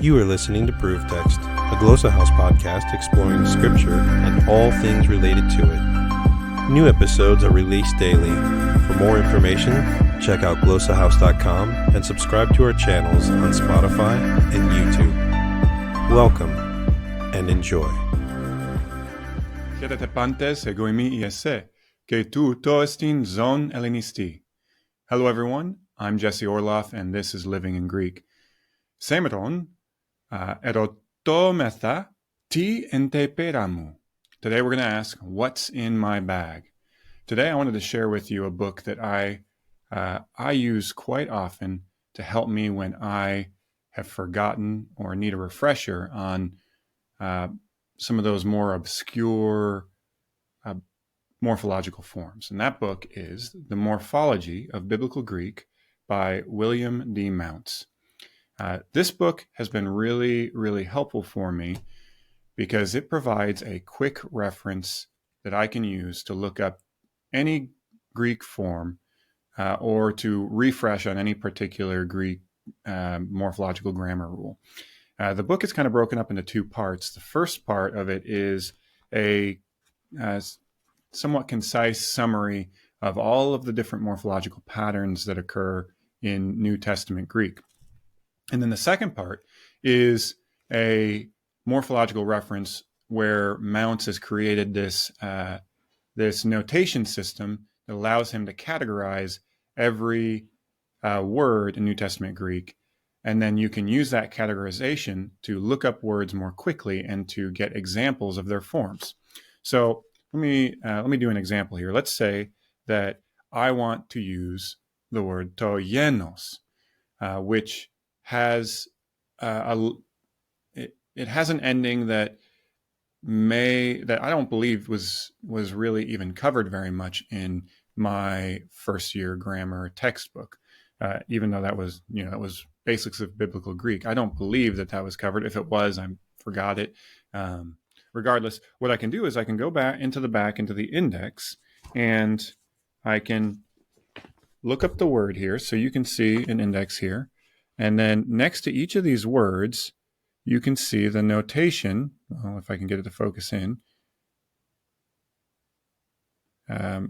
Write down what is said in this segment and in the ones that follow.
You are listening to Proof Text, a Glossa House podcast exploring Scripture and all things related to it. New episodes are released daily. For more information, check out glossahouse.com and subscribe to our channels on Spotify and YouTube. Welcome and enjoy. Χαίρετε πάντες, εγώ είμαι η Εσέ, και τούτο εστιν ζων හෙλληνιστί. Hello everyone, I'm Jesse Orloff and this is Living in Greek. Σήμερον, ερωτώμεθα τι εν τε πήρä μου. Today we're going to ask, what's in my bag? Today I wanted to share with you a book that I use quite often to help me when I have forgotten or need a refresher on some of those more obscure morphological forms. And that book is The Morphology of Biblical Greek by William D. Mounts. This book has been really helpful for me because it provides a quick reference that I can use to look up any Greek form or to refresh on any particular Greek morphological grammar rule. The book is kind of broken up into two parts. The first part of it is a somewhat concise summary of all of the different morphological patterns that occur in New Testament Greek. And then the second part is a morphological reference where Mounts has created this notation system that allows him to categorize every word in New Testament Greek. And then you can use that categorization to look up words more quickly and to get examples of their forms. So let me do an example here. Let's say that I want to use the word toienos, which has it has an ending that I don't believe was really even covered very much in my first year grammar textbook, even though that was Basics of Biblical Greek. I don't believe that was covered. If it was, I forgot it. Regardless, what I can do is I can go back into the index, and I can look up the word here. So you can see an index here. And then next to each of these words, you can see the notation. Well, if I can get it to focus in. There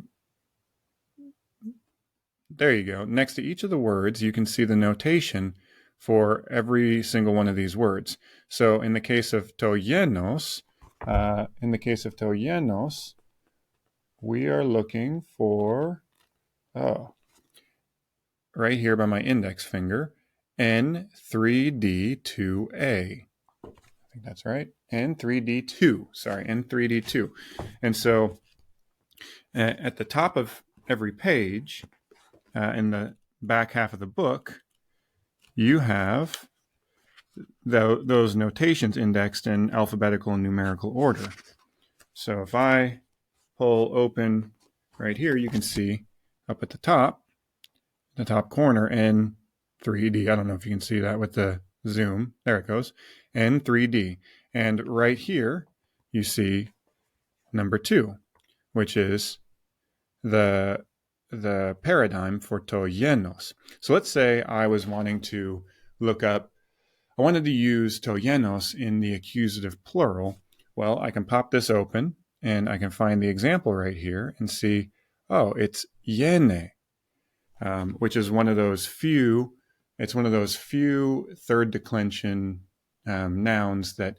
you go. Next to each of the words, you can see the notation for every single one of these words. So in the case of toienos, we are looking for, right here by my index finger, N3D2A. I think that's right. N3D2. And so at the top of every page, in the back half of the book, you have those notations indexed in alphabetical and numerical order. So if I pull open right here, you can see up at the top corner, N3D. I don't know if you can see that with the zoom. There it goes. N3D. And right here, you see number 2, which is the paradigm for toienos. So let's say I wanted to use toienos in the accusative plural. Well, I can pop this open and I can find the example right here and see, it's iene, which is one of those few third declension nouns that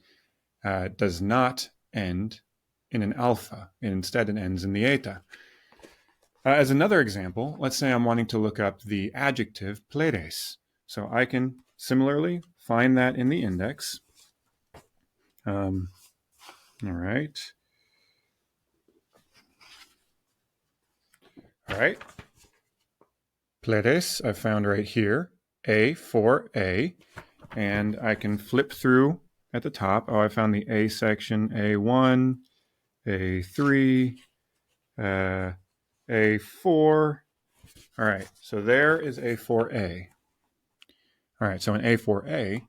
does not end in an alpha. Instead, it ends in the eta. As another example, let's say I'm wanting to look up the adjective pήρης. So I can similarly find that in the index. All right. Pήρης I found right here, A4A, and I can flip through at the top. I found the A section, A1, A3, A4. All right, so there is A4A. All right, so in A4A,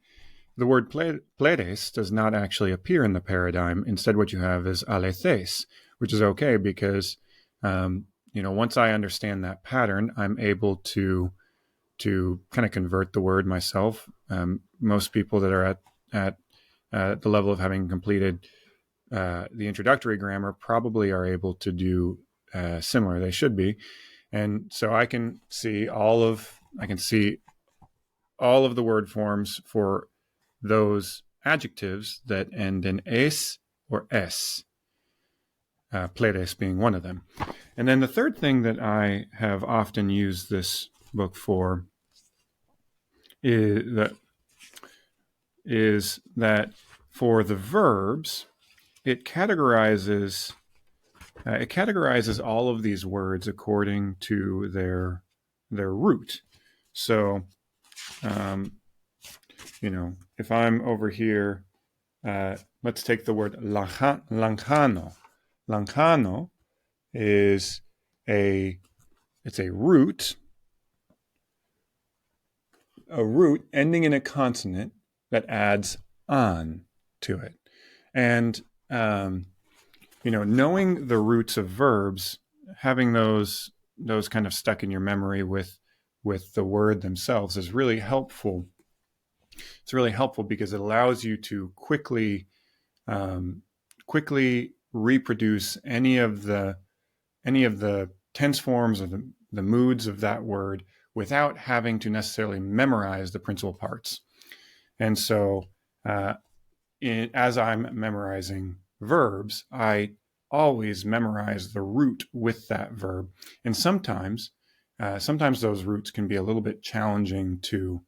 the word pήρης does not actually appear in the paradigm. Instead, what you have is alethés, which is okay because, once I understand that pattern, I'm able to kind of convert the word myself. Most people that are at at the level of having completed the introductory grammar probably are able to do similar. They should be. And so I can see all of the word forms for those adjectives that end in es or es, pleres being one of them. And then the third thing that I have often used this book for is that for the verbs, it categorizes all of these words according to their root. So, if I'm over here, let's take the word lankhano. Lankhano is a root ending in a consonant that adds on to it. And knowing the roots of verbs, having those kind of stuck in your memory with the word themselves is really helpful. It's really helpful because it allows you to quickly reproduce any of the tense forms or the moods of that word without having to necessarily memorize the principal parts. And so as I'm memorizing verbs, I always memorize the root with that verb. And sometimes those roots can be a little bit challenging to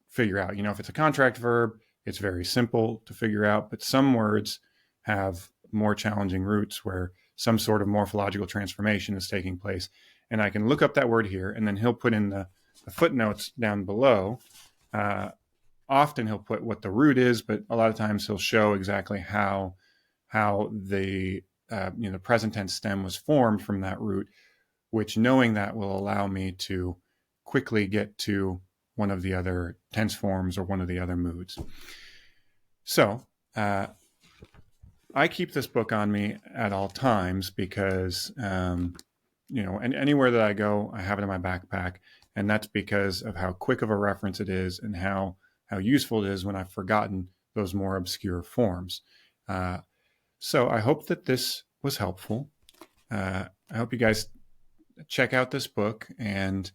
figure out. If it's a contract verb, it's very simple to figure out, but some words have more challenging roots where some sort of morphological transformation is taking place. And I can look up that word here, and then he'll put in the footnotes down below. Often he'll put what the root is, but a lot of times he'll show exactly how the present tense stem was formed from that root, which knowing that will allow me to quickly get to one of the other tense forms or one of the other moods. So I keep this book on me at all times because, and anywhere that I go, I have it in my backpack. And that's because of how quick of a reference it is and how useful it is when I've forgotten those more obscure forms. So I hope that this was helpful. I hope you guys check out this book and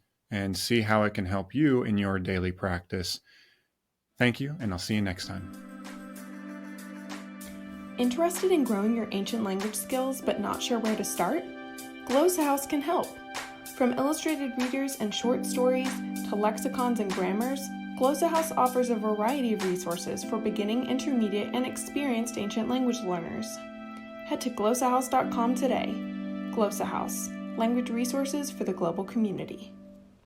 see how it can help you in your daily practice. Thank you, and I'll see you next time. Interested in growing your ancient language skills but not sure where to start? Glossa House can help. From illustrated readers and short stories to lexicons and grammars, Glossa House offers a variety of resources for beginning, intermediate, and experienced ancient language learners. Head to glossahouse.com today. Glossa House, language resources for the global community.